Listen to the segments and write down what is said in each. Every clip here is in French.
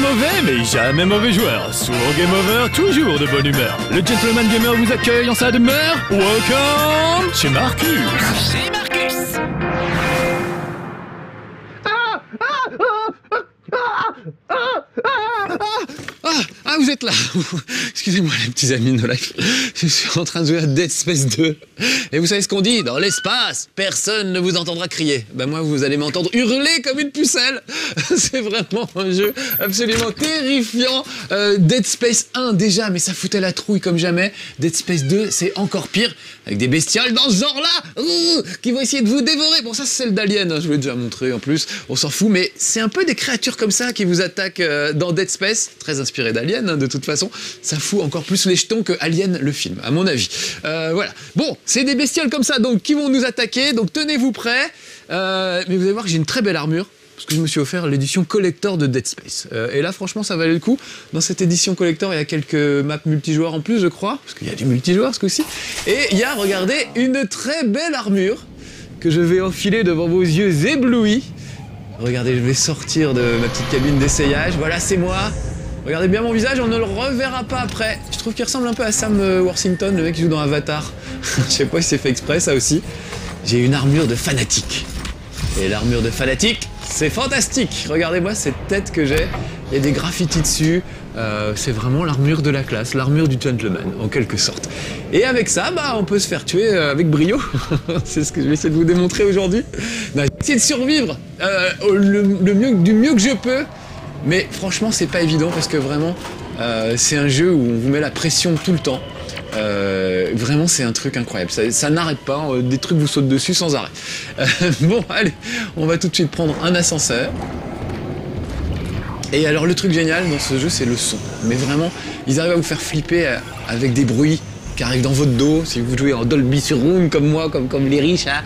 mauvais, mais jamais mauvais joueur. Sourd Game Over, toujours de bonne humeur. Le Gentleman Gamer vous accueille en sa demeure. Welcome chez Marcus. Chez Marcus. Ah, vous êtes là. Excusez-moi les petits amis de No Life. Je suis en train de jouer à Dead Space 2. Et vous savez ce qu'on dit? Dans l'espace, personne ne vous entendra crier. Ben moi, vous allez m'entendre hurler comme une pucelle. C'est vraiment un jeu absolument terrifiant. Dead Space 1 déjà, mais ça foutait la trouille comme jamais. Dead Space 2, c'est encore pire. Avec des bestioles dans ce genre-là, qui vont essayer de vous dévorer. Bon, ça c'est celle d'Alien, hein, je vous l'ai déjà montré en plus. On s'en fout, mais c'est un peu des créatures comme ça qui vous attaquent dans Dead Space. Très inspiré d'Alien, hein, de toute façon. Ça fout encore plus les jetons que Alien le film, à mon avis. Voilà. Bon, c'est des bestioles comme ça donc qui vont nous attaquer, donc tenez-vous prêts. Mais vous allez voir que j'ai une très belle armure, parce que je me suis offert l'édition collector de Dead Space. Et là, franchement, ça valait le coup. Dans cette édition collector, il y a quelques maps multijoueurs en plus, je crois, parce qu'il y a du multijoueur ce coup-ci. Et il y a, regardez, une très belle armure que je vais enfiler devant vos yeux éblouis. Regardez, je vais sortir de ma petite cabine d'essayage. Voilà, c'est moi. Regardez bien mon visage, on ne le reverra pas après. Je trouve qu'il ressemble un peu à Sam Worthington, le mec qui joue dans Avatar. Je sais pas si c'est fait exprès, ça aussi. J'ai une armure de fanatique. Et l'armure de fanatique, c'est fantastique. Regardez-moi cette tête que j'ai. Il y a des graffitis dessus. C'est vraiment l'armure de la classe, l'armure du gentleman, en quelque sorte. Et avec ça, bah, on peut se faire tuer avec brio. C'est ce que je vais essayer de vous démontrer aujourd'hui. Je vais essayer de survivre du mieux que je peux. Mais franchement, c'est pas évident parce que vraiment, c'est un jeu où on vous met la pression tout le temps. Vraiment, c'est un truc incroyable. Ça n'arrête pas. Des trucs vous sautent dessus sans arrêt. Bon, allez, on va tout de suite prendre un ascenseur. Et alors, le truc génial dans ce jeu, c'est le son. Mais vraiment, ils arrivent à vous faire flipper avec des bruits qui arrivent dans votre dos. Si vous jouez en Dolby Surround comme moi, comme les riches, hein,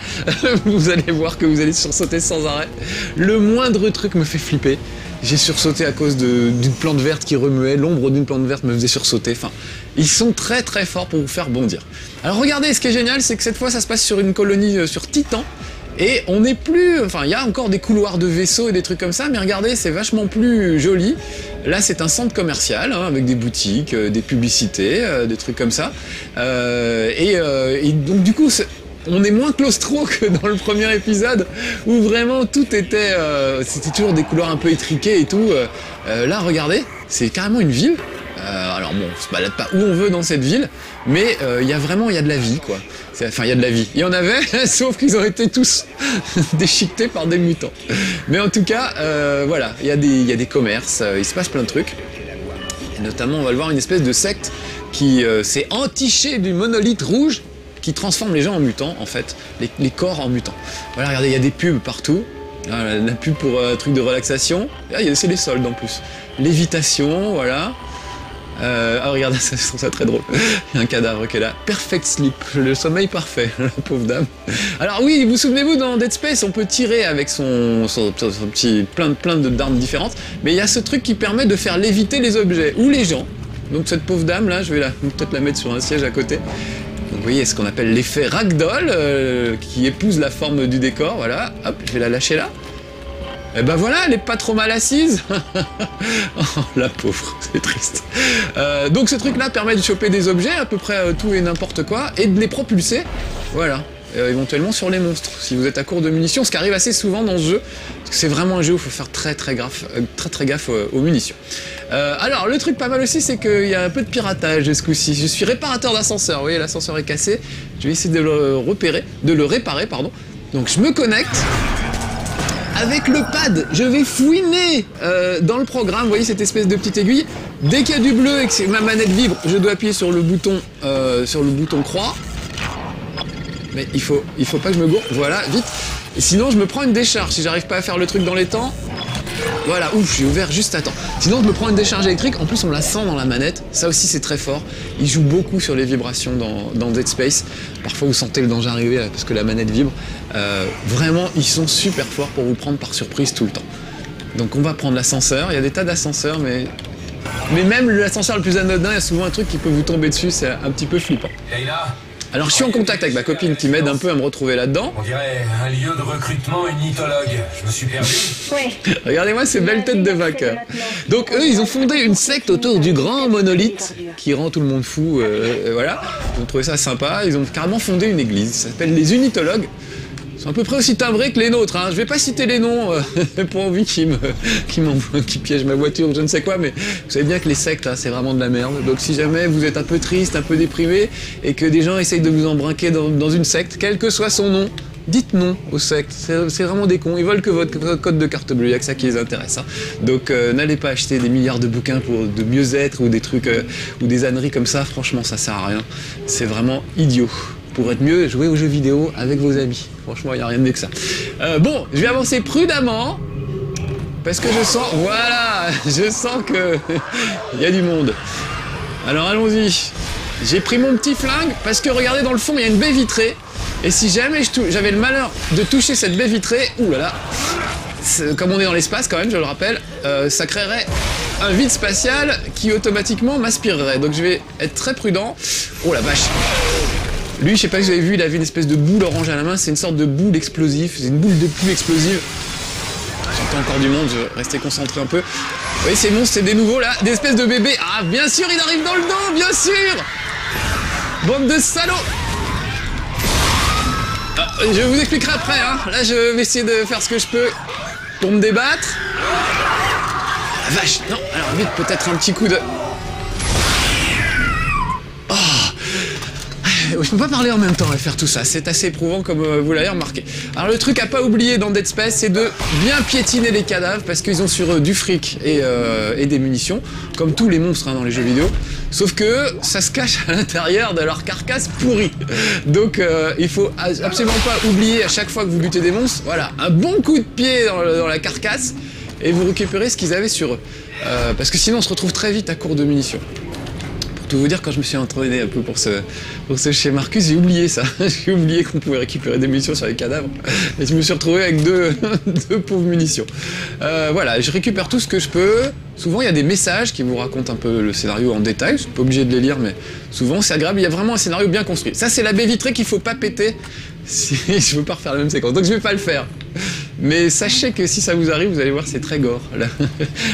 vous allez voir que vous allez sursauter sans arrêt. Le moindre truc me fait flipper. J'ai sursauté à cause d'une plante verte qui remuait, l'ombre d'une plante verte me faisait sursauter. Enfin, ils sont très très forts pour vous faire bondir. Alors regardez, ce qui est génial, c'est que cette fois ça se passe sur une colonie sur Titan. Et on n'est plus... Enfin, il y a encore des couloirs de vaisseaux et des trucs comme ça, mais regardez, c'est vachement plus joli. Là, c'est un centre commercial, hein, avec des boutiques, des publicités, des trucs comme ça. Et donc du coup... On est moins claustro que dans le premier épisode où vraiment tout était... c'était toujours des couloirs un peu étriqués et tout. Là, regardez, c'est carrément une ville. Alors bon, on se balade pas où on veut dans cette ville, mais il y a de la vie, quoi. Enfin, il y a de la vie. Il y en avait, sauf qu'ils ont été tous déchiquetés par des mutants. Mais en tout cas, voilà, il y a des commerces, il se passe plein de trucs. Et notamment, on va le voir, une espèce de secte qui s'est entichée du monolithe rouge qui transforme les gens en mutants, en fait, les corps en mutants. Voilà, regardez, il y a des pubs partout. Voilà, la pub pour un truc de relaxation. Ah, c'est les soldes en plus. Lévitation, voilà. Ah, regardez, ça, je trouve ça très drôle. Il y a un cadavre qui est là. Perfect sleep, le sommeil parfait, la pauvre dame. Alors oui, vous souvenez-vous, dans Dead Space, on peut tirer avec son petit plein d'armes différentes, mais il y a ce truc qui permet de faire léviter les objets ou les gens. Donc cette pauvre dame là, je vais peut-être la mettre sur un siège à côté. Donc vous voyez ce qu'on appelle l'effet ragdoll, qui épouse la forme du décor, voilà. Hop, je vais la lâcher là. Et ben voilà, elle est pas trop mal assise. Oh, la pauvre, c'est triste. Donc ce truc-là permet de choper des objets, à peu près tout et n'importe quoi, et de les propulser, voilà. Éventuellement sur les monstres, si vous êtes à court de munitions, ce qui arrive assez souvent dans ce jeu, parce que c'est vraiment un jeu où il faut faire très gaffe aux munitions. Alors le truc pas mal aussi, c'est qu'il y a un peu de piratage ce coup-ci. Je suis réparateur d'ascenseur, vous voyez, l'ascenseur est cassé, je vais essayer de le réparer, pardon. Donc je me connecte. Avec le pad, je vais fouiner dans le programme, vous voyez cette espèce de petite aiguille. Dès qu'il y a du bleu et que ma manette vibre, je dois appuyer sur le bouton croix. Mais il faut pas que je me gourre, voilà, vite. Et sinon je me prends une décharge, si j'arrive pas à faire le truc dans les temps. Voilà, ouf, j'ai ouvert juste à temps. Sinon je me prends une décharge électrique, en plus on la sent dans la manette, ça aussi c'est très fort. Il joue beaucoup sur les vibrations dans Dead Space. Parfois vous sentez le danger arriver là, parce que la manette vibre. Vraiment, ils sont super forts pour vous prendre par surprise tout le temps. Donc on va prendre l'ascenseur, il y a des tas d'ascenseurs, mais même l'ascenseur le plus anodin, il y a souvent un truc qui peut vous tomber dessus, c'est un petit peu flippant. Layla, Alors je suis en contact avec ma copine qui m'aide un peu à me retrouver là-dedans. On dirait un lieu de recrutement unitologue. Je me suis perdu. Oui. Regardez-moi ces belles têtes de vainqueurs. Donc eux, ils ont fondé une secte autour du grand monolithe qui rend tout le monde fou. Voilà, ils ont trouvé ça sympa. Ils ont carrément fondé une église. Ça s'appelle les unitologues. Ils sont à peu près aussi timbrés que les nôtres. Hein. Je vais pas citer les noms pour envie qui piègent ma voiture ou je ne sais quoi, mais vous savez bien que les sectes, hein, c'est vraiment de la merde. Donc si jamais vous êtes un peu triste, un peu déprimé, et que des gens essayent de vous embrinquer dans une secte, quel que soit son nom, dites non aux sectes. C'est vraiment des cons. Ils veulent que votre code de carte bleue. Il n'y a que ça qui les intéresse. Hein. Donc n'allez pas acheter des milliards de bouquins pour de mieux-être ou des trucs ou des âneries comme ça. Franchement, ça sert à rien. C'est vraiment idiot. Pour être mieux, jouer aux jeux vidéo avec vos amis. Franchement, il n'y a rien de mieux que ça. Bon, je vais avancer prudemment. Parce que je sens... Voilà, je sens que il y a du monde. Alors allons-y. J'ai pris mon petit flingue parce que regardez, dans le fond, il y a une baie vitrée. Et si jamais j'avais le malheur de toucher cette baie vitrée, oulala, comme on est dans l'espace quand même, je le rappelle, ça créerait un vide spatial qui automatiquement m'aspirerait. Donc je vais être très prudent. Oh la vache. Lui, je sais pas si vous avez vu, il avait une espèce de boule orange à la main, c'est une sorte de boule explosive, c'est une boule de pluie explosive. J'entends encore du monde, je vais rester concentré un peu. Vous voyez ces monstres, c'est des nouveaux là, des espèces de bébés. Ah, bien sûr, il arrive dans le dos, bien sûr. Bande de salauds. Ah, je vous expliquerai après, hein. Là, je vais essayer de faire ce que je peux pour me débattre. La vache, non, alors vite, peut-être un petit coup de... Je peux pas parler en même temps et faire tout ça, c'est assez éprouvant comme vous l'avez remarqué. Alors le truc à pas oublier dans Dead Space, c'est de bien piétiner les cadavres parce qu'ils ont sur eux du fric et des munitions, comme tous les monstres hein, dans les jeux vidéo. Sauf que ça se cache à l'intérieur de leur carcasse pourrie. Donc il faut absolument pas oublier à chaque fois que vous butez des monstres, voilà, un bon coup de pied dans la carcasse et vous récupérez ce qu'ils avaient sur eux. Parce que sinon on se retrouve très vite à court de munitions. Tout vous dire, quand je me suis entraîné un peu pour ce chez Marcus, j'ai oublié ça. J'ai oublié qu'on pouvait récupérer des munitions sur les cadavres. Et je me suis retrouvé avec deux pauvres munitions. Voilà, je récupère tout ce que je peux. Souvent, il y a des messages qui vous racontent un peu le scénario en détail. Je suis pas obligé de les lire, mais souvent, c'est agréable. Il y a vraiment un scénario bien construit. Ça, c'est la baie vitrée qu'il faut pas péter si je veux pas refaire la même séquence. Donc, je vais pas le faire. Mais sachez que si ça vous arrive, vous allez voir, c'est très gore.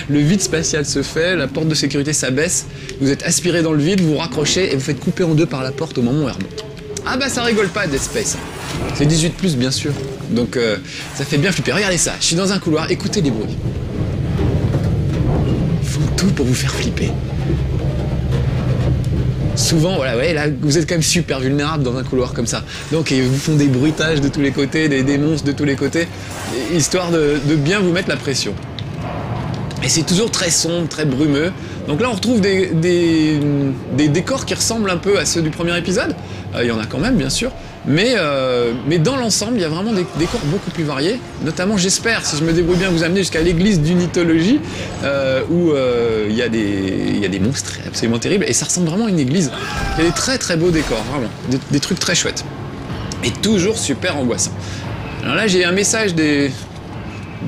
Le vide spatial se fait, la porte de sécurité s'abaisse, vous êtes aspiré dans le vide, vous raccrochez et vous faites couper en deux par la porte au moment où elle remonte. Ah bah ça rigole pas, Dead Space. C'est 18+, bien sûr. Donc ça fait bien flipper. Regardez ça, je suis dans un couloir, écoutez les bruits. Ils font tout pour vous faire flipper. Souvent, voilà, ouais, là, vous êtes quand même super vulnérable dans un couloir comme ça. Donc, ils vous font des bruitages de tous les côtés, des monstres de tous les côtés, histoire de bien vous mettre la pression. Et c'est toujours très sombre, très brumeux. Donc là, on retrouve des décors qui ressemblent un peu à ceux du premier épisode. Il y en a quand même, bien sûr. Mais dans l'ensemble, il y a vraiment des décors beaucoup plus variés. Notamment, j'espère, si je me débrouille bien, vous amener jusqu'à l'église d'unitologie, où il y a des monstres absolument terribles. Et ça ressemble vraiment à une église. Il y a des très très beaux décors, vraiment. Des trucs très chouettes. Et toujours super angoissant. Alors là, j'ai un message de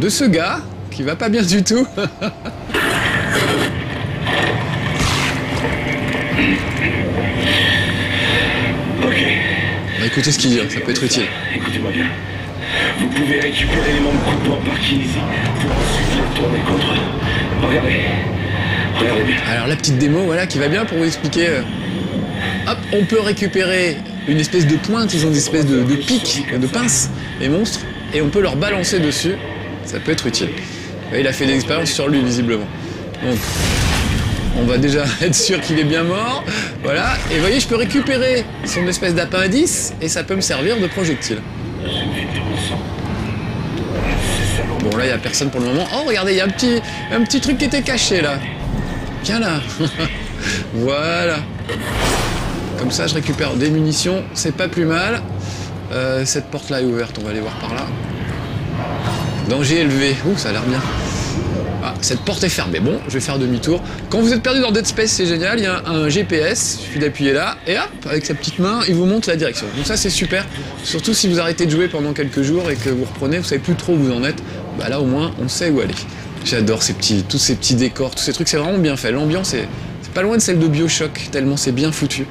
ce gars qui va pas bien du tout. Ok. On va écouter ce qu'il dit, ça peut être utile. Écoutez-moi bien. Vous pouvez récupérer les membres coupants Parkinson pour ensuite les tourner contre eux. Regardez bien. Alors la petite démo, voilà, qui va bien pour vous expliquer. Hop, on peut récupérer une espèce de pointe, ils ont des espèces de pics, de pinces, les monstres, et on peut leur balancer dessus. Ça peut être utile. Il a fait des expériences sur lui, visiblement. Donc, on va déjà être sûr qu'il est bien mort. Voilà. Et vous voyez, je peux récupérer son espèce d'appendice et ça peut me servir de projectile. Bon, là, il n'y a personne pour le moment. Oh, regardez, il y a un petit truc qui était caché, là. Viens là. Voilà. Comme ça, je récupère des munitions. C'est pas plus mal. Cette porte-là est ouverte. On va aller voir par là. Danger élevé. Ouh, ça a l'air bien. Ah, cette porte est fermée. Bon, je vais faire demi-tour. Quand vous êtes perdu dans Dead Space, c'est génial. Il y a un GPS. Il suffit d'appuyer là. Et hop, avec sa petite main, il vous montre la direction. Donc ça, c'est super. Surtout si vous arrêtez de jouer pendant quelques jours et que vous reprenez, vous savez plus trop où vous en êtes. Bah là, au moins, on sait où aller. J'adore tous ces petits décors, tous ces trucs. C'est vraiment bien fait. L'ambiance, c'est pas loin de celle de BioShock, tellement c'est bien foutu.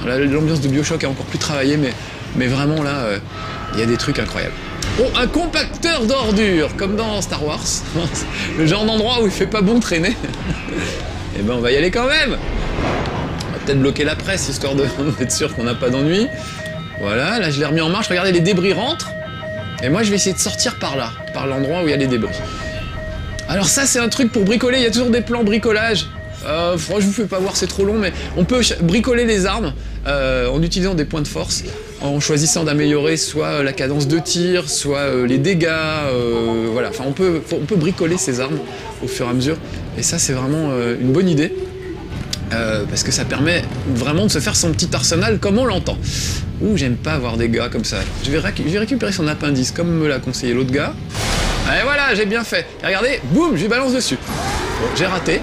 L'ambiance de Bioshock est encore plus travaillée, mais vraiment là, il y a des trucs incroyables. Oh, un compacteur d'ordures, comme dans Star Wars. Le genre d'endroit où il fait pas bon traîner. Et ben on va y aller quand même. On va peut-être bloquer la presse, histoire d'être sûr qu'on n'a pas d'ennui. Voilà, là je l'ai remis en marche. Regardez, les débris rentrent. Et moi je vais essayer de sortir par là, par l'endroit où il y a les débris. Alors ça c'est un truc pour bricoler, il y a toujours des plans bricolage. Je vous fais pas voir, c'est trop long, mais on peut bricoler les armes en utilisant des points de force, en choisissant d'améliorer soit la cadence de tir, soit les dégâts, voilà. Enfin, on peut bricoler ces armes au fur et à mesure, et ça c'est vraiment une bonne idée, parce que ça permet vraiment de se faire son petit arsenal comme on l'entend. Ouh, j'aime pas avoir des gars comme ça. Je vais récupérer son appendice, comme me l'a conseillé l'autre gars. Et voilà, j'ai bien fait. Et regardez, boum, je lui balance dessus. Bon, j'ai raté.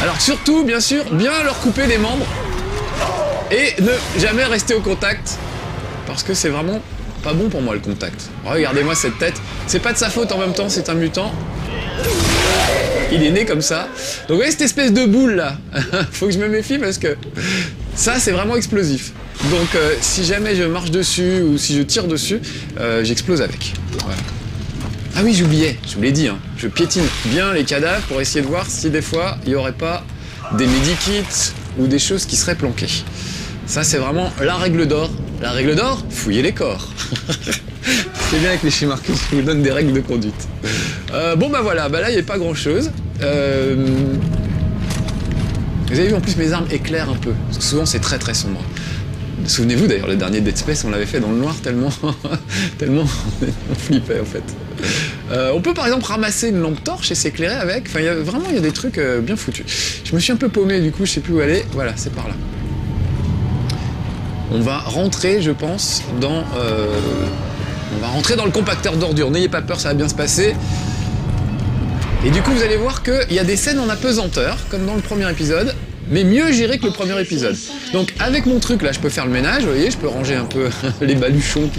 Alors surtout, bien sûr, bien leur couper les membres et ne jamais rester au contact, parce que c'est vraiment pas bon pour moi le contact. Regardez-moi cette tête, c'est pas de sa faute en même temps, c'est un mutant. Il est né comme ça. Donc vous voyez cette espèce de boule là, faut que je me méfie parce que ça c'est vraiment explosif. Donc si jamais je marche dessus ou si je tire dessus, j'explose avec. Voilà. Ah oui, j'oubliais, je vous l'ai dit, hein. Je piétine bien les cadavres pour essayer de voir si des fois il n'y aurait pas des medikits ou des choses qui seraient planquées. Ça c'est vraiment la règle d'or. La règle d'or, fouillez les corps. C'est bien avec les schémas que je vous donne des règles de conduite. Bon bah voilà, bah là il n'y a pas grand chose. Vous avez vu en plus mes armes éclairent un peu, parce que souvent c'est très très sombre. Souvenez-vous d'ailleurs, le dernier Dead Space on l'avait fait dans le noir tellement on flippait en fait. On peut par exemple ramasser une lampe torche et s'éclairer avec, enfin vraiment il y a des trucs bien foutus. Je me suis un peu paumé du coup, je sais plus où aller, voilà c'est par là. On va rentrer je pense dans le compacteur d'ordures, n'ayez pas peur, ça va bien se passer. Et du coup vous allez voir qu'il y a des scènes en apesanteur, comme dans le premier épisode, mais mieux géré que le premier épisode. Donc avec mon truc là, je peux faire le ménage, vous voyez, je peux ranger un peu les baluchons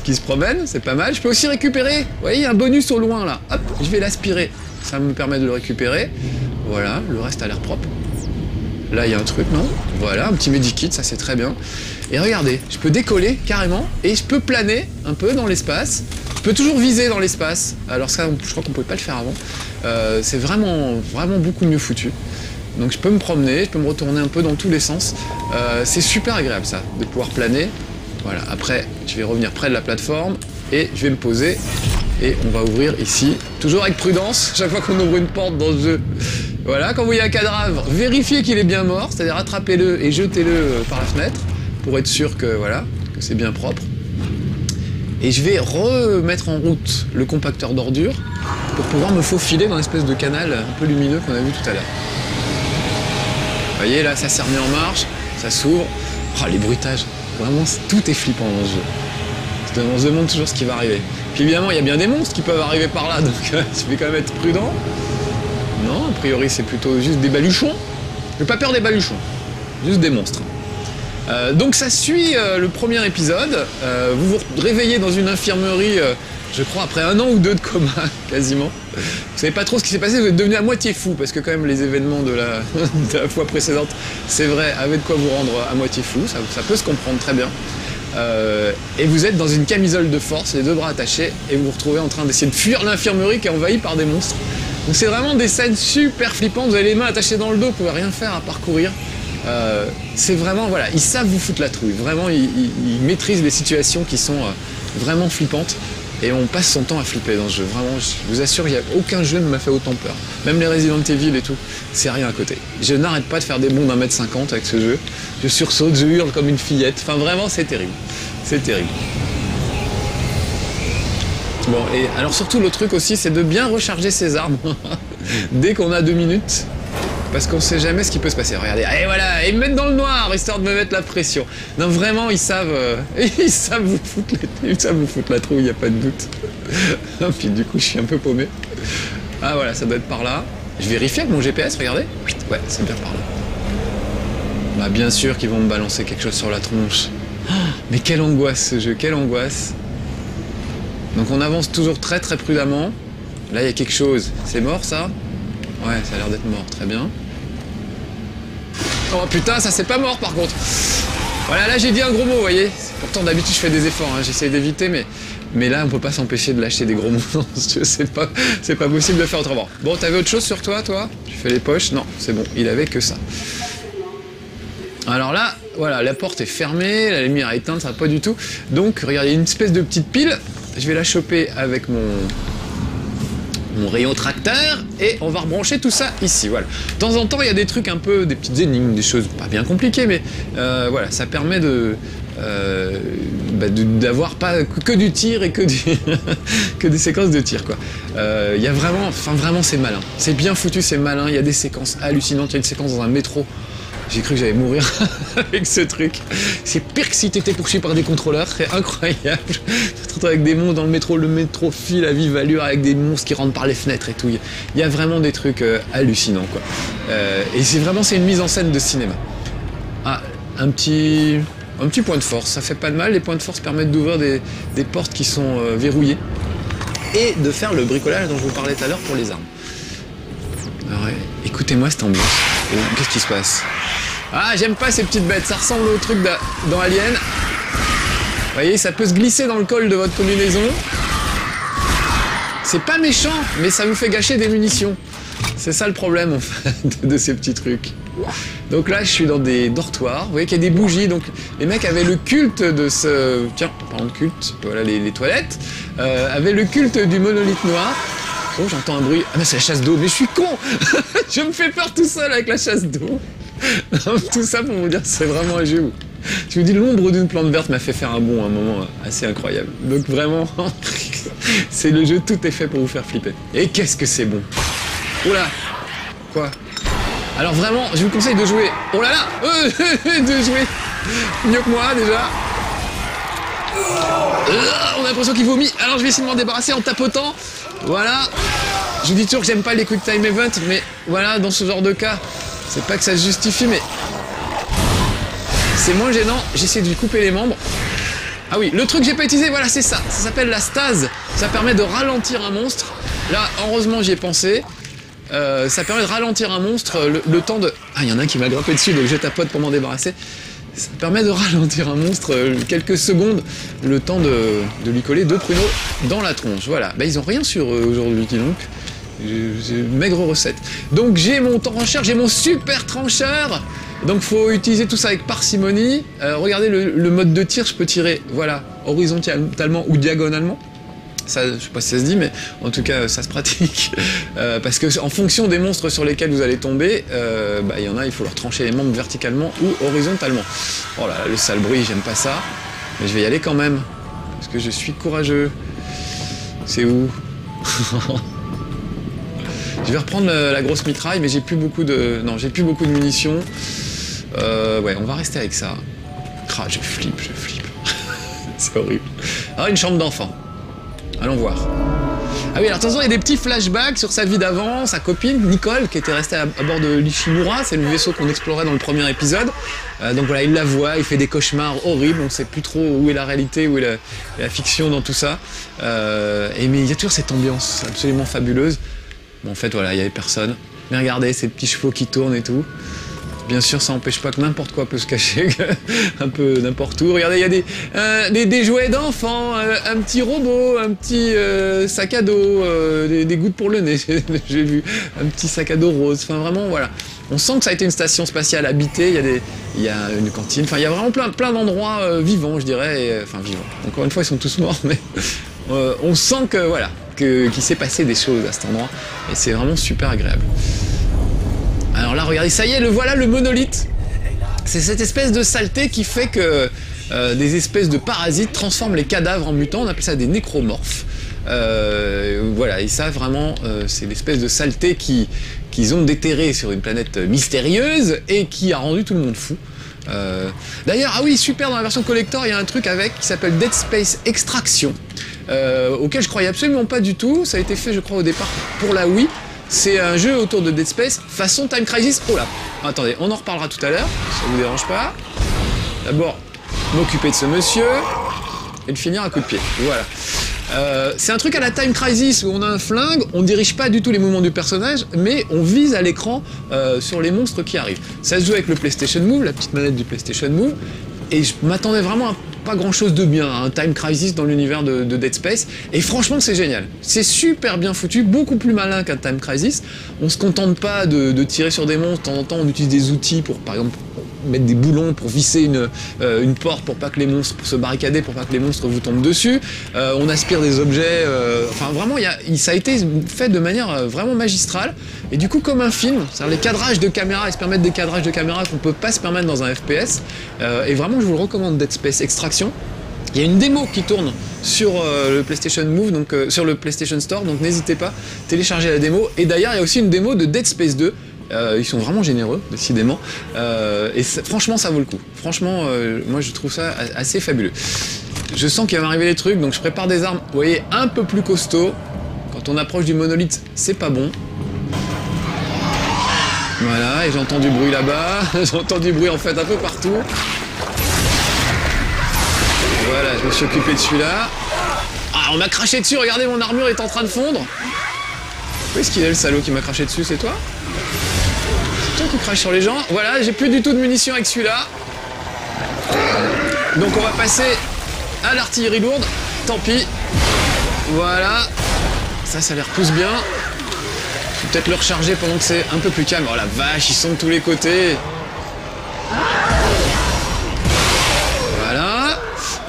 qui se promènent, c'est pas mal. Je peux aussi récupérer, vous voyez, il y a un bonus au loin là, hop, je vais l'aspirer, ça me permet de le récupérer. Voilà, le reste a l'air propre. Là il y a un truc, non? Voilà, un petit medikit, ça c'est très bien. Et regardez, je peux décoller carrément et je peux planer un peu dans l'espace. Je peux toujours viser dans l'espace, alors ça je crois qu'on pouvait pas le faire avant. C'est vraiment beaucoup mieux foutu. Donc je peux me promener, je peux me retourner un peu dans tous les sens. C'est super agréable ça, de pouvoir planer. Voilà, après je vais revenir près de la plateforme et je vais me poser. Et on va ouvrir ici, toujours avec prudence, chaque fois qu'on ouvre une porte dans ce jeu. Voilà, quand vous voyez un cadavre, vérifiez qu'il est bien mort, c'est-à-dire attrapez-le et jetez-le par la fenêtre, pour être sûr que voilà, que c'est bien propre. Et je vais remettre en route le compacteur d'ordures pour pouvoir me faufiler dans l'espèce de canal un peu lumineux qu'on a vu tout à l'heure. Vous voyez là, ça s'est remis en marche, ça s'ouvre. Oh, les bruitages, vraiment tout est flippant dans ce jeu. On se demande toujours ce qui va arriver. Puis évidemment, il y a bien des monstres qui peuvent arriver par là, donc je vais quand même être prudent. Non, a priori c'est plutôt juste des baluchons. J'ai pas peur des baluchons, juste des monstres. Donc ça suit le premier épisode. Vous vous réveillez dans une infirmerie, je crois après 1 an ou 2 de coma, quasiment. Vous savez pas trop ce qui s'est passé, vous êtes devenu à moitié fou, parce que quand même les événements de la fois précédente, c'est vrai, avaient de quoi vous rendre à moitié fou, ça peut se comprendre très bien. Et vous êtes dans une camisole de force, les 2 bras attachés, et vous vous retrouvez en train d'essayer de fuir l'infirmerie qui est envahie par des monstres. Donc c'est vraiment des scènes super flippantes, vous avez les mains attachées dans le dos, vous pouvez rien faire à part courir. C'est vraiment, voilà, ils savent vous foutre la trouille, vraiment ils maîtrisent les situations qui sont vraiment flippantes. Et on passe son temps à flipper dans ce jeu, vraiment, je vous assure, aucun jeu ne m'a fait autant peur. Même les Resident Evil et tout, c'est rien à côté. Je n'arrête pas de faire des bonds d'1m50 avec ce jeu. Je sursaute, je hurle comme une fillette, enfin vraiment c'est terrible. C'est terrible. Bon, et alors surtout le truc aussi, c'est de bien recharger ses armes dès qu'on a 2 minutes. Parce qu'on sait jamais ce qui peut se passer. Regardez, et voilà, ils me mettent dans le noir, histoire de me mettre la pression. Non, vraiment, ils savent vous foutre la trouille, il n'y a pas de doute. Puis du coup, je suis un peu paumé. Ah voilà, ça doit être par là. Je vérifie avec mon GPS, regardez. Ouais, c'est bien par là. Bah bien sûr qu'ils vont me balancer quelque chose sur la tronche. Mais quelle angoisse ce jeu, quelle angoisse. Donc on avance toujours très très prudemment. Là, il y a quelque chose. C'est mort, ça? Ouais, ça a l'air d'être mort, très bien. Oh putain, ça c'est pas mort par contre. Voilà, là j'ai dit un gros mot, vous voyez. Pourtant d'habitude je fais des efforts, hein. J'essaie d'éviter, mais là on peut pas s'empêcher de lâcher des gros mots. Non, c'est pas possible de faire autrement. Bon, t'avais autre chose sur toi? Tu fais les poches? Non, c'est bon, il avait que ça. Alors là, voilà, la porte est fermée, la lumière est éteinte, ça va pas du tout. Donc, regardez, une espèce de petite pile. Je vais la choper avec mon rayon tracteur et on va rebrancher tout ça ici, voilà. De temps en temps, il y a des trucs un peu, des petites énigmes, des choses pas bien compliquées, mais voilà, ça permet d'avoir pas que du tir et que des séquences de tir, quoi. Il y a vraiment, vraiment c'est malin. C'est bien foutu, c'est malin, il y a des séquences hallucinantes, il y a une séquence dans un métro. J'ai cru que j'allais mourir avec ce truc. C'est pire que si t'étais poursuivi par des contrôleurs, c'est incroyable. Tu te retrouves avec des monstres dans le métro file à vive allure avec des monstres qui rentrent par les fenêtres et tout. Il y a vraiment des trucs hallucinants, quoi. Et c'est une mise en scène de cinéma. Ah, un petit point de force, ça fait pas de mal. Les points de force permettent d'ouvrir des portes qui sont verrouillées et de faire le bricolage dont je vous parlais tout à l'heure pour les armes. Alors, écoutez-moi cette ambiance. Qu'est-ce qui se passe? Ah, j'aime pas ces petites bêtes, ça ressemble au truc dans Alien. Vous voyez, ça peut se glisser dans le col de votre combinaison. C'est pas méchant, mais ça vous fait gâcher des munitions. C'est ça le problème, en fait, de ces petits trucs. Donc là, je suis dans des dortoirs. Vous voyez qu'il y a des bougies. Donc les mecs avaient le culte de ce... Tiens, parlant de culte, voilà les toilettes. Avaient le culte du monolithe noir. Oh, j'entends un bruit. Ah, mais c'est la chasse d'eau. Mais je suis con. Je me fais peur tout seul avec la chasse d'eau. Tout ça pour vous dire que c'est vraiment un jeu. Je vous dis, l'ombre d'une plante verte m'a fait faire un bond à un moment assez incroyable. Donc vraiment, c'est le jeu, tout est fait pour vous faire flipper. Et qu'est-ce que c'est bon. Oula. Quoi? Alors vraiment, je vous conseille de jouer. Oh là là, de jouer mieux que moi déjà. On a l'impression qu'il vomit. Alors je vais essayer de m'en débarrasser en tapotant. Voilà. Je vous dis toujours que j'aime pas les quick time events, mais voilà, dans ce genre de cas, c'est pas que ça se justifie, mais c'est moins gênant. J'essaie de lui couper les membres. Ah oui, le truc que j'ai pas utilisé, voilà, c'est ça. Ça s'appelle la stase. Ça permet de ralentir un monstre. Là, heureusement, j'y ai pensé. Ça permet de ralentir un monstre le temps de... Ah, il y en a un qui m'a grimpé dessus, donc je tapote pour m'en débarrasser. Ça permet de ralentir un monstre quelques secondes, le temps de lui coller 2 pruneaux dans la tronche. Voilà, bah, ils ont rien sur eux aujourd'hui, dis donc. J'ai une maigre recette. Donc j'ai mon trancheur, j'ai mon super trancheur. Donc faut utiliser tout ça avec parcimonie. Regardez le mode de tir, je peux tirer, voilà, horizontalement ou diagonalement. Ça, je sais pas si ça se dit, mais en tout cas, ça se pratique. Parce que en fonction des monstres sur lesquels vous allez tomber, bah, y en a, il faut leur trancher les membres verticalement ou horizontalement. Oh là là, le sale bruit, j'aime pas ça. Mais je vais y aller quand même. Parce que je suis courageux. C'est où? Je vais reprendre la grosse mitraille, mais j'ai plus beaucoup de... Non, j'ai plus beaucoup de munitions. Ouais, on va rester avec ça. Ah, je flippe. C'est horrible. Ah, une chambre d'enfant. Allons voir. Ah oui, alors attention, il y a des petits flashbacks sur sa vie d'avant, sa copine, Nicole, qui était restée à bord de l'Ishimura, c'est le vaisseau qu'on explorait dans le premier épisode. Donc voilà, il la voit, il fait des cauchemars horribles, on ne sait plus trop où est la réalité, où est la fiction dans tout ça. Mais il y a toujours cette ambiance absolument fabuleuse. Bon, en fait, voilà, il n'y avait personne. Mais regardez, ces petits chevaux qui tournent et tout. Bien sûr, ça n'empêche pas que n'importe quoi peut se cacher, un peu n'importe où. Regardez, il y a des jouets d'enfants, un petit robot, un petit sac à dos, des gouttes pour le nez, j'ai vu, un petit sac à dos rose. Enfin, vraiment, voilà. On sent que ça a été une station spatiale habitée, il y a une cantine, enfin, il y a vraiment plein d'endroits vivants, je dirais. Enfin, vivants. Encore une fois, ils sont tous morts, mais on sent que, voilà, qu'il s'est passé des choses à cet endroit. Et c'est vraiment super agréable. Alors là, regardez, ça y est, voilà le monolithe. C'est cette espèce de saleté qui fait que des espèces de parasites transforment les cadavres en mutants. On appelle ça des nécromorphes. Voilà, et ça, vraiment, c'est l'espèce de saleté qu'ils ont déterré sur une planète mystérieuse et qui a rendu tout le monde fou. D'ailleurs, ah oui, super, dans la version collector, il y a un truc qui s'appelle Dead Space Extraction, auquel je croyais absolument pas du tout. Ça a été fait, je crois, au départ pour la Wii. C'est un jeu autour de Dead Space, façon Time Crisis. Oh là, attendez, on en reparlera tout à l'heure, ça vous dérange pas. D'abord, m'occuper de ce monsieur, et le finir à coup de pied, voilà. C'est un truc à la Time Crisis où on a un flingue, on dirige pas du tout les mouvements du personnage, mais on vise à l'écran sur les monstres qui arrivent. Ça se joue avec le PlayStation Move, la petite manette du PlayStation Move, et je m'attendais vraiment à pas grand chose de bien, un Time Crisis dans l'univers de Dead Space, et franchement c'est génial. C'est super bien foutu, beaucoup plus malin qu'un Time Crisis. On se contente pas de tirer sur des monstres, de temps en temps on utilise des outils pour par exemple mettre des boulons pour visser une porte pour pas que les monstres, pour se barricader, pour pas que les monstres vous tombent dessus. On aspire des objets, enfin vraiment ça a été fait de manière vraiment magistrale. Et du coup comme un film, c'est-à-dire les cadrages de caméra, ils se permettent des cadrages de caméra qu'on peut pas se permettre dans un FPS. Et vraiment je vous le recommande, Dead Space Extraction. Il y a une démo qui tourne sur le PlayStation Move, donc sur le PlayStation Store, donc n'hésitez pas, téléchargez la démo. Et d'ailleurs il y a aussi une démo de Dead Space 2. Ils sont vraiment généreux, décidément, et franchement ça vaut le coup. Franchement, moi je trouve ça assez fabuleux. Je sens qu'il va m'arriver des trucs, donc je prépare des armes, vous voyez, un peu plus costaud. Quand on approche du monolithe, c'est pas bon. Voilà, et j'entends du bruit là-bas, j'entends du bruit en fait un peu partout. Voilà, je me suis occupé de celui-là. Ah, on m'a craché dessus, regardez, mon armure est en train de fondre. Où est-ce qu'il est le salaud qui m'a craché dessus, c'est toi ? Qui crache sur les gens. Voilà, j'ai plus du tout de munitions avec celui-là. Donc on va passer à l'artillerie lourde. Tant pis. Voilà. Ça les repousse bien. Je vais peut-être le recharger pendant que c'est un peu plus calme. Oh la vache, ils sont de tous les côtés. Voilà.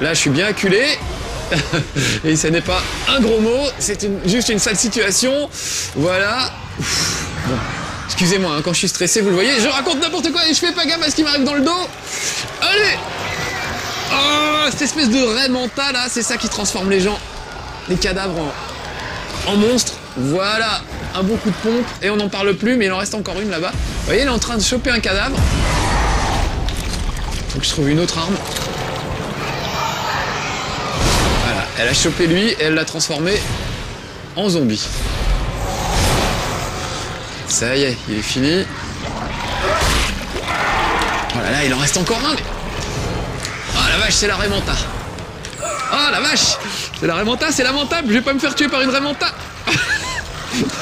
Là, je suis bien acculé. Et ce n'est pas un gros mot, c'est juste une sale situation. Voilà. Bon. Excusez-moi, hein, quand je suis stressé, vous le voyez, je raconte n'importe quoi et je fais pas gaffe à ce qui m'arrive dans le dos. Allez! Oh, cette espèce de raie mentale, là, c'est ça qui transforme les gens, les cadavres en monstres. Voilà, un bon coup de pompe et on n'en parle plus, mais il en reste encore une là-bas. Vous voyez, elle est en train de choper un cadavre. Faut que je trouve une autre arme. Voilà, elle a chopé lui et elle l'a transformé en zombie. Ça y est, il est fini. Oh là là, il en reste encore un. Mais... oh la vache, c'est la Raimanta. Oh la vache, c'est la Raimanta, c'est lamentable. Je vais pas me faire tuer par une Raimanta.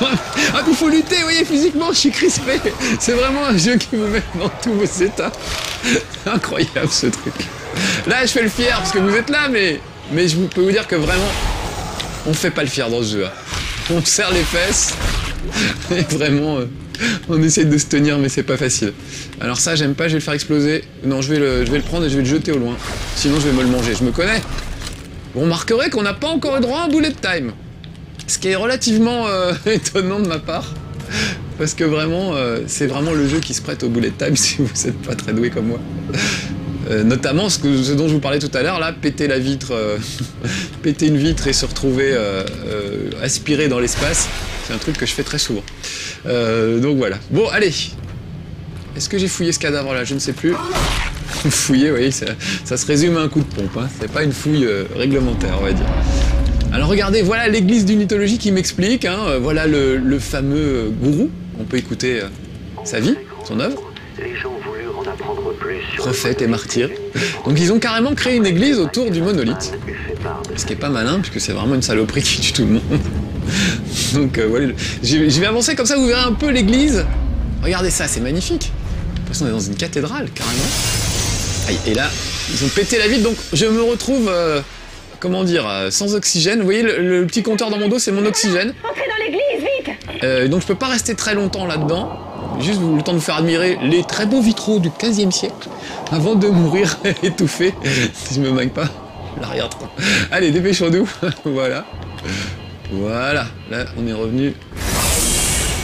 Ah, il faut lutter, vous voyez, physiquement, je suis crispé. C'est vraiment un jeu qui vous met dans tous vos états. Incroyable ce truc. Là, je fais le fier parce que vous êtes là, mais je peux vous dire que vraiment, on fait pas le fier dans ce jeu. On serre les fesses. Et vraiment, on essaie de se tenir, mais c'est pas facile. Alors ça, j'aime pas, je vais le faire exploser. Non, je vais le prendre et je vais le jeter au loin. Sinon, je vais me le manger. Je me connais. Vous remarquerez qu'on n'a pas encore eu droit à un bullet time. Ce qui est relativement étonnant de ma part. Parce que vraiment, c'est vraiment le jeu qui se prête au bullet time si vous n'êtes pas très doué comme moi. Notamment ce dont je vous parlais tout à l'heure, là, péter la vitre, péter une vitre et se retrouver aspiré dans l'espace, c'est un truc que je fais très souvent. Donc voilà. Bon, allez. Est-ce que j'ai fouillé ce cadavre-là? Je ne sais plus. Fouiller, oui, ça se résume à un coup de pompe. Hein. C'est pas une fouille réglementaire, on va dire. Alors regardez, voilà l'église d'unitologie qui m'explique. Hein, voilà le fameux gourou. On peut écouter sa vie, son œuvre. Prophète et martyr. Donc ils ont carrément créé une église autour du monolithe. Ce qui est pas malin, puisque c'est vraiment une saloperie qui tue tout le monde. Donc voilà, je vais avancer comme ça, vous verrez un peu l'église. Regardez ça, c'est magnifique. De toute façon, on est dans une cathédrale, carrément. Aïe, et là, ils ont pété la vitre, donc je me retrouve, comment dire, sans oxygène. Vous voyez, le petit compteur dans mon dos, c'est mon oxygène. Entrez dans l'église, vite! Donc je peux pas rester très longtemps là-dedans. Juste le temps de vous faire admirer les très beaux vitraux du XVe siècle avant de mourir étouffé, si je me manque pas l'arrière-train. Allez, dépêchons-nous. Voilà. Voilà. Là, on est revenu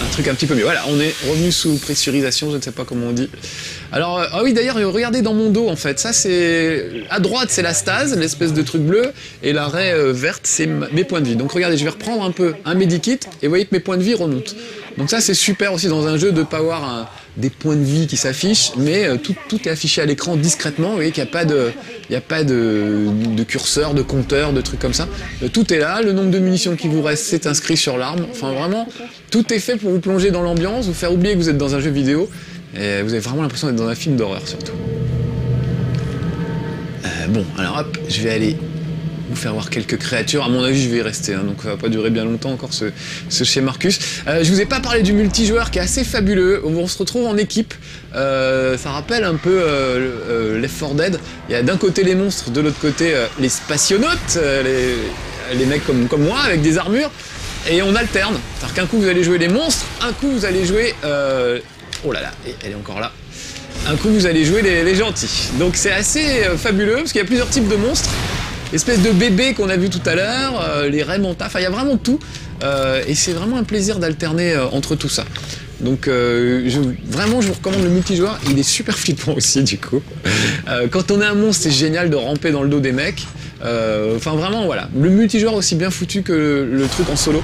un truc un petit peu mieux. Voilà, on est revenu sous pressurisation, je ne sais pas comment on dit. Alors, ah oui, d'ailleurs, regardez dans mon dos, en fait. Ça, c'est... à droite, c'est la stase, l'espèce de truc bleu, et la raie verte, c'est mes points de vie. Donc, regardez, je vais reprendre un peu un medikit, et vous voyez que mes points de vie remontent. Donc ça, c'est super aussi dans un jeu de ne pas avoir des points de vie qui s'affichent, mais tout est affiché à l'écran discrètement. Vous voyez qu'il n'y a pas de curseur, de compteur, de trucs comme ça. Tout est là, le nombre de munitions qui vous reste, c'est inscrit sur l'arme. Enfin, vraiment, tout est fait pour vous plonger dans l'ambiance, vous faire oublier que vous êtes dans un jeu vidéo, et vous avez vraiment l'impression d'être dans un film d'horreur, surtout. Bon, alors hop, je vais aller vous faire voir quelques créatures. À mon avis, je vais y rester, hein, donc ça va pas durer bien longtemps encore ce chez Marcus. Je vous ai pas parlé du multijoueur qui est assez fabuleux. On se retrouve en équipe. Ça rappelle un peu Left 4 Dead. Il y a d'un côté les monstres, de l'autre côté les spationautes, les mecs comme moi avec des armures. Et on alterne. C'est-à-dire qu'un coup vous allez jouer les monstres, un coup vous allez jouer... Oh là là, elle est encore là. Un coup vous allez jouer les gentils. Donc c'est assez fabuleux parce qu'il y a plusieurs types de monstres. Espèce de bébés qu'on a vu tout à l'heure, les Raymanta, enfin il y a vraiment tout. Et c'est vraiment un plaisir d'alterner entre tout ça. Donc vraiment je vous recommande le multijoueur, il est super flippant aussi du coup. Quand on est un monstre, c'est génial de ramper dans le dos des mecs. Enfin vraiment voilà, le multijoueur aussi bien foutu que le truc en solo.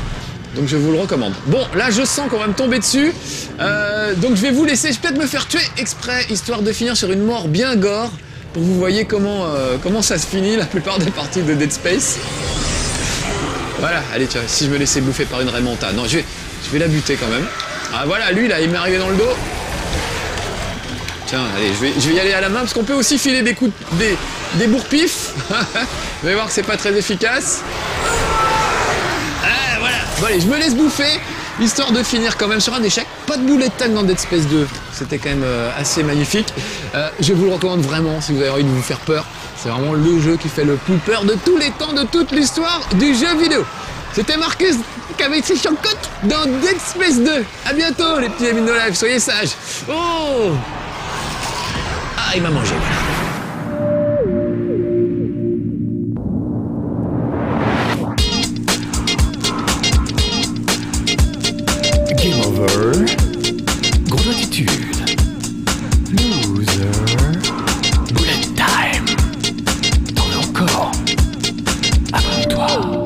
Donc je vous le recommande. Bon, là je sens qu'on va me tomber dessus. Donc je vais vous laisser, je vais peut-être me faire tuer exprès, histoire de finir sur une mort bien gore, pour que vous voyez comment ça se finit la plupart des parties de Dead Space. Voilà, allez tiens, si je me laissais bouffer par une Raymanta. Non, je vais la buter quand même. Ah voilà, lui là, il m'est arrivé dans le dos. Tiens, allez, je vais y aller à la main, parce qu'on peut aussi filer des coups, des bourre-pifs. Vous allez voir que c'est pas très efficace. Voilà. Bon allez, je me laisse bouffer, histoire de finir quand même sur un échec. Pas de bullet time dans Dead Space 2, c'était quand même assez magnifique. Je vous le recommande vraiment si vous avez envie de vous faire peur. C'est vraiment le jeu qui fait le plus peur de tous les temps, de toute l'histoire du jeu vidéo. C'était Marcus qui avait été Chancotte dans Dead Space 2. A bientôt les petits amis de live, soyez sages. Oh! Ah, il m'a mangé, voilà. Game over. Grosse attitude. Loser. Bullet time. T'en veux encore? Abonne-toi.